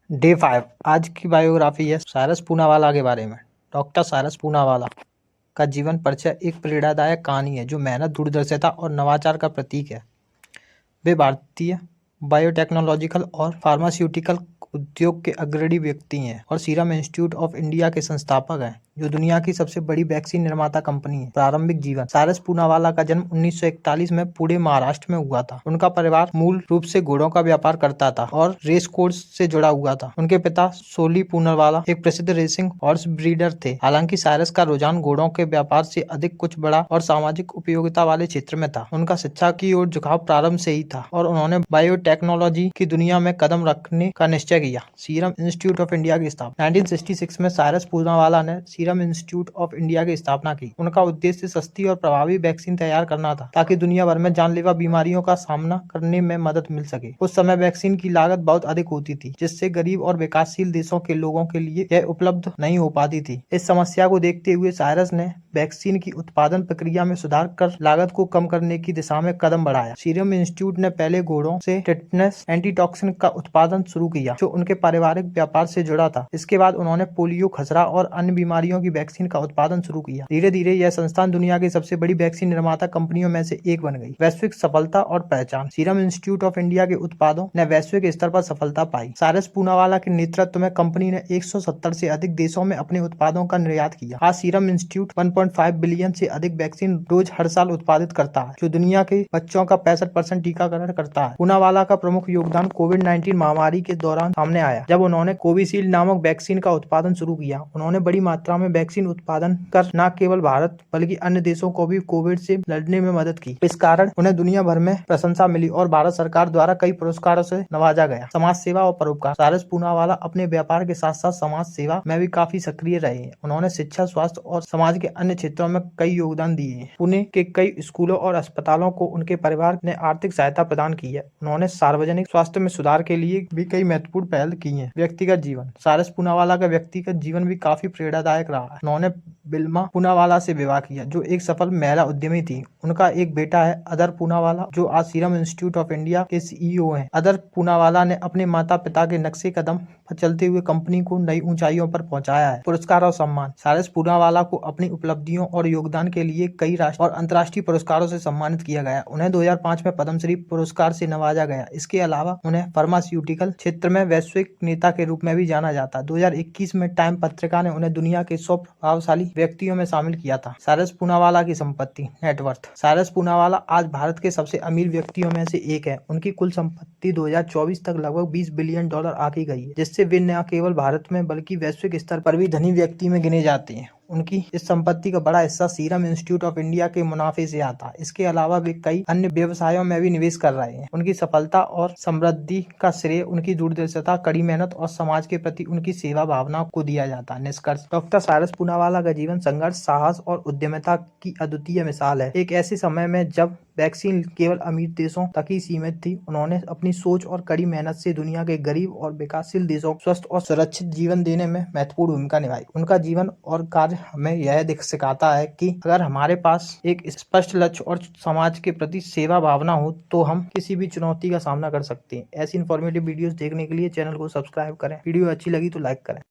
Day 5 आज की biography है साइरस पूनावाला के बारे में। डॉक्टर साइरस पूनावाला का जीवन परिचय एक प्रेरणादायक कहानी है जो मेहनत, दूरदर्शिता और नवाचार का प्रतीक है। वे भारतीय बायोटेक्नोलॉजिकल और फार्मास्यूटिकल उद्योग के अग्रणी व्यक्ति हैं और सीरम इंस्टीट्यूट ऑफ इंडिया के संस्थापक हैं, जो दुनिया की सबसे बड़ी वैक्सीन निर्माता कंपनी है। प्रारंभिक जीवन। साइरस पूनावाला का जन्म 1941 में पुणे, महाराष्ट्र में हुआ था। उनका परिवार मूल रूप से घोड़ों का व्यापार करता था और रेस कोर्स से जुड़ा हुआ था। उनके पिता सोली पूनावाला एक प्रसिद्ध रेसिंग हॉर्स ब्रीडर थे। हालांकि साइरस का रुझान घोड़ों के व्यापार से अधिक कुछ बड़ा और सामाजिक उपयोगिता वाले क्षेत्र में था। उनका शिक्षा की ओर झुकाव प्रारंभ से ही था और उन्होंने बायोटेक्नोलॉजी की दुनिया में कदम रखने का निश्चय किया। सीरम इंस्टीट्यूट ऑफ इंडिया की स्थापना 1966 में साइरस पूनावाला ने सीरम इंस्टीट्यूट ऑफ इंडिया की स्थापना की। उनका उद्देश्य सस्ती और प्रभावी वैक्सीन तैयार करना था ताकि दुनिया भर में जानलेवा बीमारियों का सामना करने में मदद मिल सके। उस समय वैक्सीन की लागत बहुत अधिक होती थी, जिससे गरीब और विकासशील देशों के लोगों के लिए यह उपलब्ध नहीं हो पाती थी। इस समस्या को देखते हुए साइरस ने वैक्सीन की उत्पादन प्रक्रिया में सुधार कर लागत को कम करने की दिशा में कदम बढ़ाया। सीरम इंस्टीट्यूट ने पहले घोड़ों से टिटेनस एंटीटॉक्सिन का उत्पादन शुरू किया, जो उनके पारिवारिक व्यापार से जुड़ा था। इसके बाद उन्होंने पोलियो, खसरा और अन्य बीमारियों की वैक्सीन का उत्पादन शुरू किया। धीरे धीरे यह संस्थान दुनिया की सबसे बड़ी वैक्सीन निर्माता कंपनियों में से एक बन गई। वैश्विक सफलता और पहचान। सीरम इंस्टीट्यूट ऑफ इंडिया के उत्पादों ने वैश्विक स्तर पर सफलता पाई। साइरस पूनावाला के नेतृत्व में कंपनी ने 170 से अधिक देशों में अपने उत्पादों का निर्यात किया। आज सीरम इंस्टीट्यूट 1.5 बिलियन से अधिक वैक्सीन डोज हर साल उत्पादित करता है, जो दुनिया के बच्चों का 65% टीकाकरण करता है। पूनावाला का प्रमुख योगदान कोविड-19 महामारी के दौरान सामने आया, जब उन्होंने कोविशील्ड नामक वैक्सीन का उत्पादन शुरू किया। उन्होंने बड़ी मात्रा में वैक्सीन उत्पादन कर न केवल भारत बल्कि अन्य देशों को भी कोविड से लड़ने में मदद की। इस कारण उन्हें दुनिया भर में प्रशंसा मिली और भारत सरकार द्वारा कई पुरस्कारों से नवाजा गया। समाज सेवा और परोपकार। साइरस पूनावाला अपने व्यापार के साथ साथ समाज सेवा में भी काफी सक्रिय रहे हैं। उन्होंने शिक्षा, स्वास्थ्य और समाज के अन्य क्षेत्रों में कई योगदान दिए हैं। पुणे के कई स्कूलों और अस्पतालों को उनके परिवार ने आर्थिक सहायता प्रदान की है। उन्होंने सार्वजनिक स्वास्थ्य में सुधार के लिए भी कई महत्वपूर्ण पहल की हैं। व्यक्तिगत जीवन। साइरस पूनावाला का व्यक्तिगत जीवन भी काफी प्रेरणादायक रहा है। उन्होंने बिल्मा पूनावाला से विवाह किया, जो एक सफल महिला उद्यमी थी। उनका एक बेटा है, अदर पूनावाला, जो आज सीरम इंस्टीट्यूट ऑफ इंडिया के सीईओ हैं। अदर पूनावाला ने अपने माता पिता के नक्शे कदम पर चलते हुए कंपनी को नई ऊंचाइयों पर पहुंचाया है। पुरस्कार और सम्मान। साइरस पूनावाला को अपनी उपलब्धियों और योगदान के लिए कई राष्ट्रीय और अंतर्राष्ट्रीय पुरस्कारों से सम्मानित किया गया। उन्हें 2005 में पद्मश्री पुरस्कार से नवाजा गया। इसके अलावा उन्हें फार्मास्यूटिकल क्षेत्र में वैश्विक नेता के रूप में भी जाना जाता है। 2021 में टाइम पत्रिका ने उन्हें दुनिया के 100 प्रभावशाली व्यक्तियों में शामिल किया था। साइरस पूनावाला की संपत्ति, नेटवर्थ। साइरस पूनावाला आज भारत के सबसे अमीर व्यक्तियों में से एक है। उनकी कुल संपत्ति 2024 तक लगभग $20 बिलियन आंकी गई है, जिससे वे न केवल भारत में बल्कि वैश्विक स्तर पर भी धनी व्यक्ति में गिने जाते हैं। उनकी इस संपत्ति का बड़ा हिस्सा सीरम इंस्टीट्यूट ऑफ इंडिया के मुनाफे से आता है। इसके अलावा वे कई अन्य व्यवसायों में भी निवेश कर रहे हैं। उनकी सफलता और समृद्धि का श्रेय उनकी दूरदर्शिता, कड़ी मेहनत और समाज के प्रति उनकी सेवा भावना को दिया जाता है। निष्कर्ष। डॉक्टर साइरस पूनावाला का जीवन संघर्ष, साहस और उद्यमिता की अद्वितीय मिसाल है। एक ऐसे समय में जब वैक्सीन केवल अमीर देशों तक ही सीमित थी, उन्होंने अपनी सोच और कड़ी मेहनत से दुनिया के गरीब और विकासशील देशों को स्वस्थ और सुरक्षित जीवन देने में महत्वपूर्ण भूमिका निभाई। उनका जीवन और कार्य हमें यह सिखाता है कि अगर हमारे पास एक स्पष्ट लक्ष्य और समाज के प्रति सेवा भावना हो, तो हम किसी भी चुनौती का सामना कर सकते हैं। ऐसी इन्फॉर्मेटिव वीडियोस देखने के लिए चैनल को सब्सक्राइब करें। वीडियो अच्छी लगी तो लाइक करें।